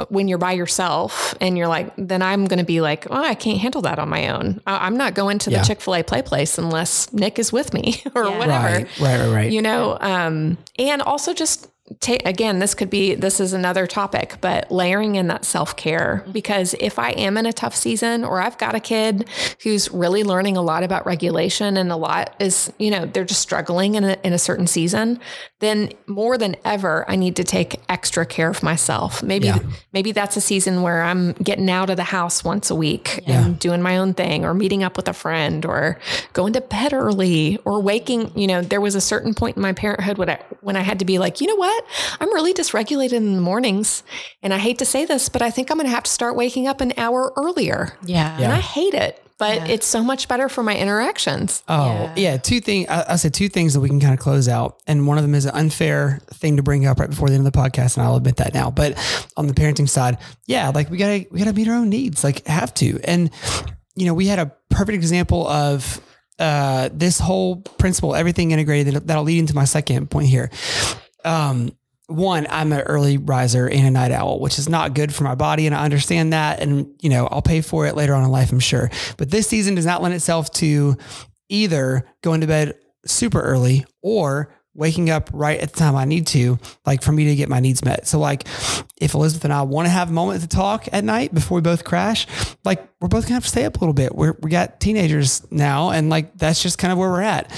when you're by yourself and you're like, then I'm going to be like, oh, I can't handle that on my own. I'm not going to the Chick-fil-A play place unless Nick is with me or whatever. Right. You know, and also just again, this is another topic, but layering in that self-care, because if I am in a tough season or I've got a kid who's really learning a lot about regulation and a lot is, you know, they're just struggling in a certain season, then more than ever, I need to take extra care of myself. Maybe that's a season where I'm getting out of the house once a week and doing my own thing or meeting up with a friend or going to bed early or waking, you know, there was a certain point in my parenthood when I had to be like, you know what? I'm really dysregulated in the mornings. And I hate to say this, but I think I'm going to have to start waking up an hour earlier. Yeah. And I hate it, but it's so much better for my interactions. Oh, yeah. Two things. I said two things that we can kind of close out. And one of them is an unfair thing to bring up right before the end of the podcast. And I'll admit that now, but on the parenting side, like we gotta meet our own needs, like have to. And, you know, we had a perfect example of, this whole principle, everything integrated, that'll lead into my second point here. One, I'm an early riser and a night owl, which is not good for my body. And I understand that. And, you know, I'll pay for it later on in life, I'm sure. But this season does not lend itself to either going to bed super early or waking up right at the time I need to, like for me to get my needs met. So like if Elizabeth and I want to have a moment to talk at night before we both crash, like we're both gonna have to stay up a little bit. We got teenagers now. And like, that's just kind of where we're at.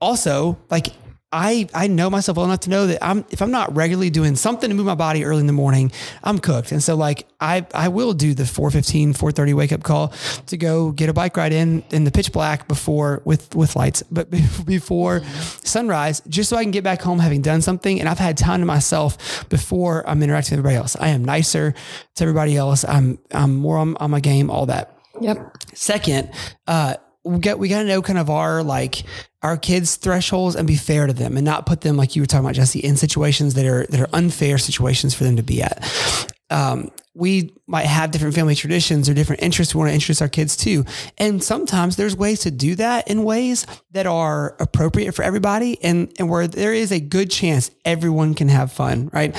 Also like, I know myself well enough to know that if I'm not regularly doing something to move my body early in the morning, I'm cooked. And so like, I will do the 4:15, 4:30 wake up call to go get a bike ride in the pitch black with lights, but before sunrise, just so I can get back home having done something. And I've had time to myself before I'm interacting with everybody else. I am nicer to everybody else. I'm more on my game, all that. Yep. Second, we got to know kind of our kids' thresholds and be fair to them and not put them, like you were talking about, Jesse, in situations that are unfair situations for them to be at. We might have different family traditions or different interests we want to introduce our kids to. And sometimes there's ways to do that in ways that are appropriate for everybody and where there is a good chance everyone can have fun, right?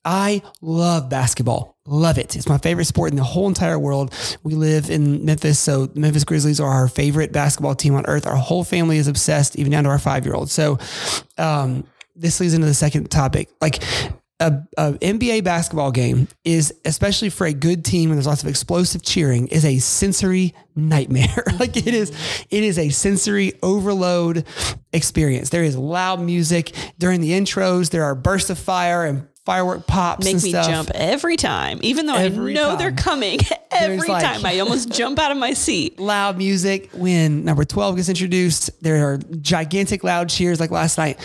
I love basketball. Love it. It's my favorite sport in the whole entire world. We live in Memphis, so the Memphis Grizzlies are our favorite basketball team on earth. Our whole family is obsessed, even down to our 5-year-old. So this leads into the second topic. Like a NBA basketball game is, especially for a good team and there's lots of explosive cheering, is a sensory nightmare. Like it is a sensory overload experience. There is loud music during the intros. There are bursts of fire and firework pops. Make and me stuff. Jump every time, even though I know they're coming every time. I almost jump out of my seat. Loud music when number 12 gets introduced. There are gigantic loud cheers like last night.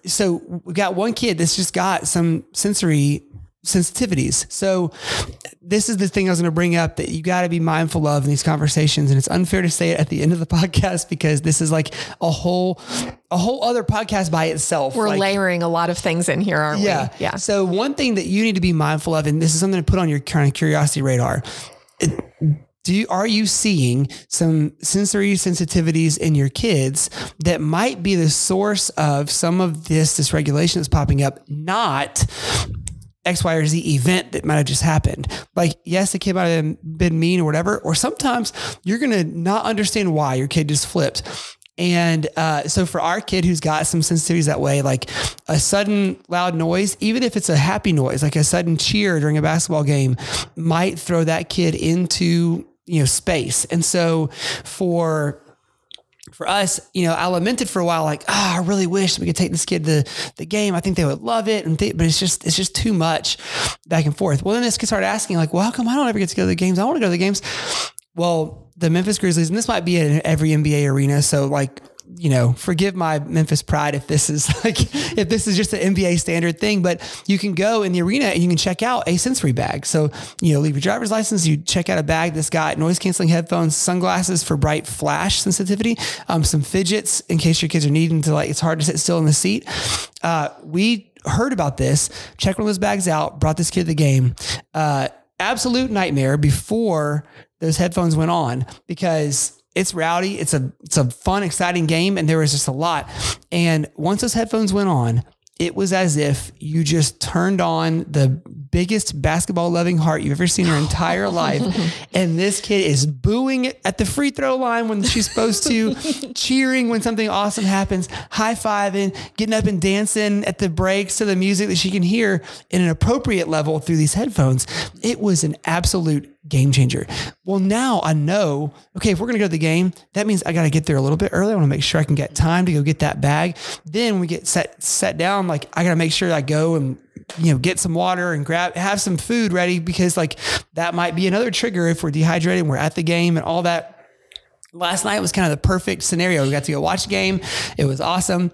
So we've got one kid that's just got some sensory sensitivities. So this is the thing I was going to bring up that you got to be mindful of in these conversations. And it's unfair to say it at the end of the podcast because this is like a whole other podcast by itself. We're like, layering a lot of things in here, aren't we? Yeah. So one thing that you need to be mindful of, and this is something to put on your kind of curiosity radar. Are you seeing some sensory sensitivities in your kids that might be the source of some of this dysregulation that's popping up, not X, Y, or Z event that might have just happened. Like, yes, the kid might have been mean or whatever, or sometimes you're going to not understand why your kid just flipped. And so for our kid who's got some sensitivities that way, like a sudden loud noise, even if it's a happy noise, like a sudden cheer during a basketball game, might throw that kid into, space. And so for us, I lamented for a while, like, I really wish we could take this kid to the game. I think they would love it. But it's just too much back and forth. Well, then this kid started asking, like, well, how come I don't ever get to go to the games? I want to go to the games. Well, the Memphis Grizzlies, and this might be in every NBA arena. So like, forgive my Memphis pride if this is just an NBA standard thing, but you can go in the arena and you can check out a sensory bag. So, leave your driver's license, you check out a bag that's got noise canceling headphones, sunglasses for bright flash sensitivity, some fidgets in case your kids are needing to, it's hard to sit still in the seat. We heard about this, checked one of those bags out, brought this kid to the game. Absolute nightmare before those headphones went on because it's rowdy. It's a fun, exciting game. And there was just a lot. And once those headphones went on, it was as if you just turned on the biggest basketball loving heart you've ever seen in your entire life. And this kid is booing at the free throw line when she's supposed to, cheering when something awesome happens, high-fiving, getting up and dancing at the breaks to the music that she can hear in an appropriate level through these headphones. It was an absolute game changer. Well, now I know, okay, if we're going to go to the game, that means I got to get there a little bit early. I want to make sure I can get time to go get that bag. Then when we get set down, like I got to make sure I go and, get some water and have some food ready because like that might be another trigger if we're dehydrated and we're at the game and all that. Last night was kind of the perfect scenario. We got to go watch the game. It was awesome.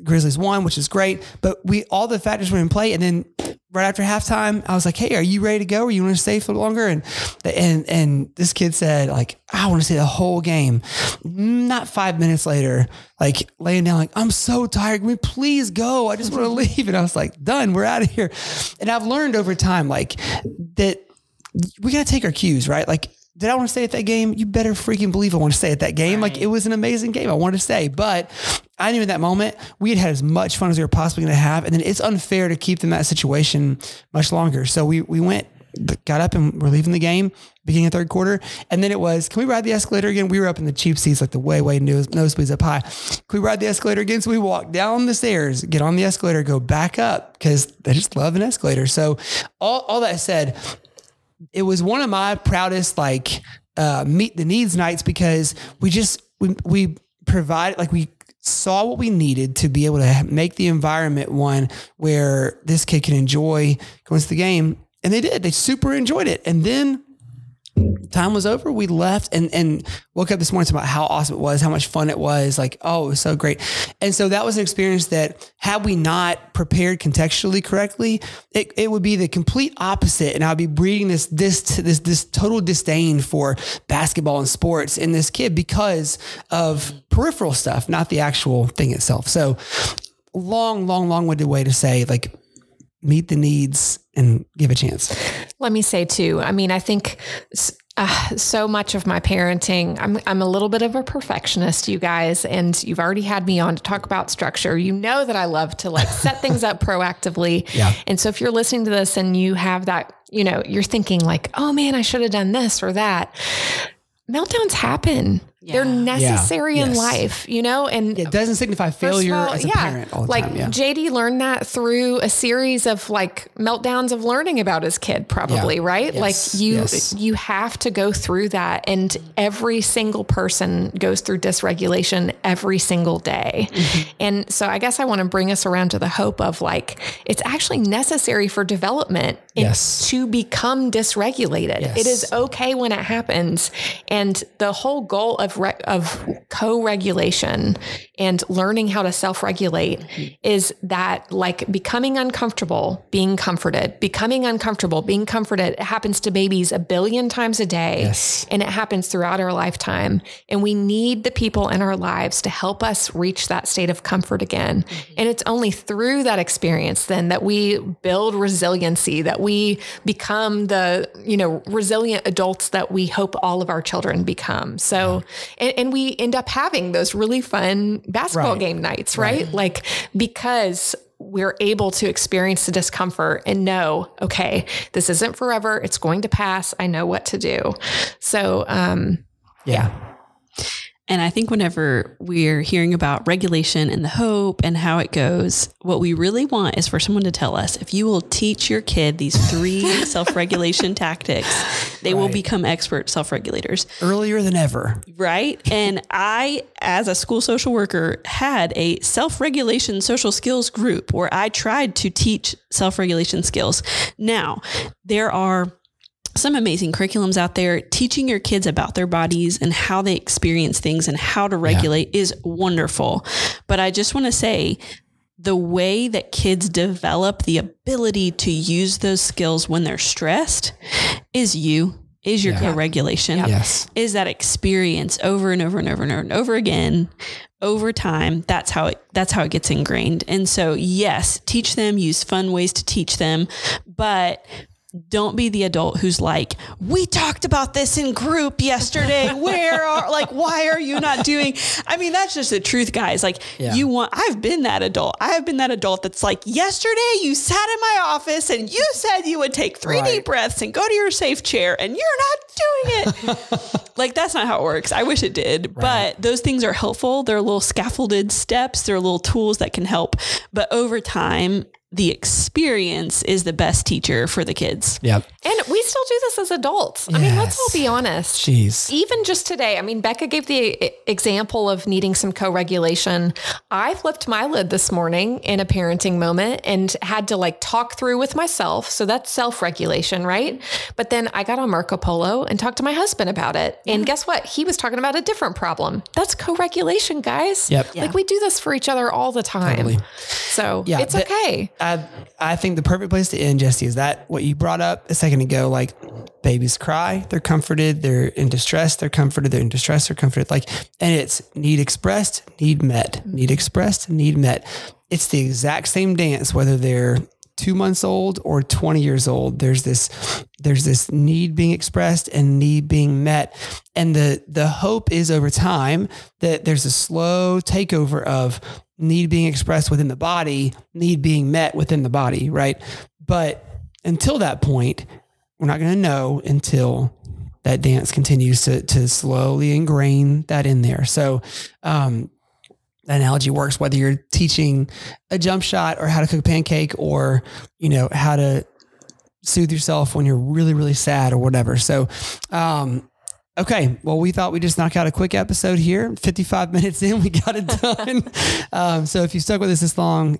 Grizzlies won, which is great, but all the factors were in play. And then right after halftime, I was like, hey, are you ready to go? Or you want to stay for longer? And this kid said like, I want to stay the whole game. Not 5 minutes later, like laying down, like, I'm so tired. Can we please go? I just want to leave. And I was like, done, we're out of here. And I've learned over time, like that we got to take our cues, right? Like, did I want to stay at that game? You better freaking believe I want to stay at that game. Right. Like it was an amazing game. I wanted to stay, but I knew in that moment we had as much fun as we were possibly going to have. And then it's unfair to keep them in that situation much longer. So we went, got up and we're leaving the game beginning of third quarter. And then it was, can we ride the escalator again? We were up in the cheap seats, like the way nosebleeds up high. Can we ride the escalator again? So we walk down the stairs, get on the escalator, go back up because they just love an escalator. So all that said, it was one of my proudest, meet the needs nights because we provided, we saw what we needed to be able to make the environment one where this kid can enjoy going to the game. And they did, they super enjoyed it. And then time was over. We left and woke up this morning about how awesome it was, how much fun it was. Like, oh, it was so great. And so that was an experience that had we not prepared contextually correctly, it would be the complete opposite. And I'd be breeding this total disdain for basketball and sports in this kid because of peripheral stuff, not the actual thing itself. So long-winded way to say meet the needs and give a chance. Let me say too, I think so much of my parenting, I'm a little bit of a perfectionist, you guys, and you've already had me on to talk about structure. You know that I love to set things up proactively. Yeah. And so if you're listening to this and you have that, you're thinking oh man, I should have done this or that. Meltdowns happen. Yeah. They're necessary in life, and it doesn't signify failure as a parent all the time. Yeah. JD learned that through a series of meltdowns of learning about his kid, probably, right? Yes. You have to go through that. And every single person goes through dysregulation every single day. Mm-hmm. And so I guess I want to bring us around to the hope of it's actually necessary for development to become dysregulated. Yes. It is okay when it happens. And the whole goal of co-regulation and learning how to self-regulate is that becoming uncomfortable, being comforted, becoming uncomfortable, being comforted. It happens to babies 1 billion times a day. Yes. And it happens throughout our lifetime. And we need the people in our lives to help us reach that state of comfort again. Mm-hmm. And it's only through that experience then that we build resiliency, that we become the, resilient adults that we hope all of our children become. So, and we end up having those really fun basketball game nights, right? Because we're able to experience the discomfort and know, okay, this isn't forever. It's going to pass. I know what to do. So, yeah. And I think whenever we're hearing about regulation and the hope and how it goes, what we really want is for someone to tell us, if you will teach your kid these 3 self-regulation tactics, they will become expert self-regulators. Earlier than ever. Right. And I, as a school social worker, had a self-regulation social skills group where I tried to teach self-regulation skills. Now, there are some amazing curriculums out there. Teaching your kids about their bodies and how they experience things and how to regulate is wonderful. But I just want to say, the way that kids develop the ability to use those skills when they're stressed is your co-regulation. Yes. Is that experience over and over and over and over and over again over time. That's how it gets ingrained. And so, yes, teach them, use fun ways to teach them, but don't be the adult who's like, we talked about this in group yesterday. Why are you not doing? I mean, that's just the truth, guys. Like I've been that adult. I have been that adult that's like, yesterday you sat in my office and you said you would take 3 deep breaths and go to your safe chair and you're not doing it. Like, that's not how it works. I wish it did, but those things are helpful. They're little scaffolded steps. They're little tools that can help. But over time, the experience is the best teacher for the kids. Yep. And we still do this as adults. Yes. I mean, let's all be honest. Jeez. Even just today, I mean, Becca gave the example of needing some co-regulation. I flipped my lid this morning in a parenting moment and had to talk through with myself. So that's self-regulation, right? But then I got on Marco Polo and talked to my husband about it. And guess what? He was talking about a different problem. That's co-regulation, guys. Yep. Like, we do this for each other all the time. Totally. So it's okay. I think the perfect place to end, Jesse, is that what you brought up a second ago, like babies cry, they're comforted, they're in distress, they're comforted, they're in distress, they're comforted. And it's need expressed, need met, need expressed, need met. It's the exact same dance, whether they're 2 months old or 20 years old. There's this need being expressed and need being met. And the hope is over time that there's a slow takeover of need being expressed within the body, need being met within the body, right? But until that point, we're not going to know until that dance continues to slowly ingrain that in there. So that analogy works whether you're teaching a jump shot or how to cook a pancake or, how to soothe yourself when you're really, really sad or whatever. So, okay. Well, we thought we'd just knock out a quick episode here. 55 minutes in, we got it done. So if you stuck with us this long,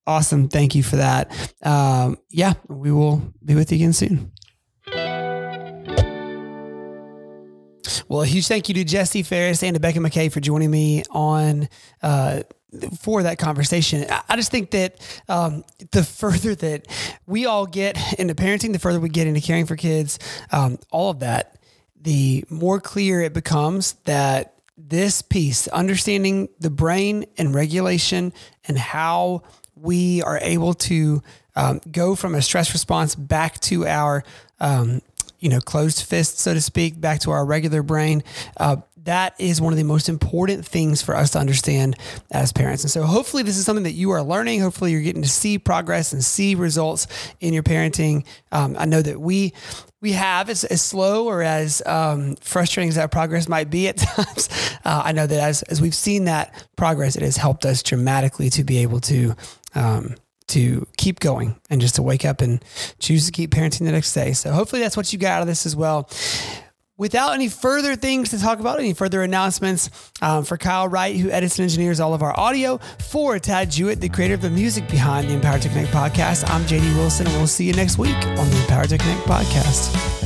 awesome. Thank you for that. We will be with you again soon. Well, a huge thank you to Jesse Ferris and to Becca McKay for joining me on, for that conversation. I just think that the further that we all get into parenting, the further we get into caring for kids, all of that, the more clear it becomes that this piece, understanding the brain and regulation and how we are able to go from a stress response back to our, closed fist, so to speak, back to our regular brain. That is one of the most important things for us to understand as parents. And so hopefully this is something that you are learning. Hopefully you're getting to see progress and see results in your parenting. I know that we have, as slow or as frustrating as that progress might be at times, I know that as we've seen that progress, it has helped us dramatically to be able to keep going and just to wake up and choose to keep parenting the next day. So hopefully that's what you got out of this as well. Without any further things to talk about, any further announcements, for Kyle Wright, who edits and engineers all of our audio, for Tad Jewett, the creator of the music behind the Empowered to Connect podcast, I'm JD Wilson, and we'll see you next week on the Empowered to Connect podcast.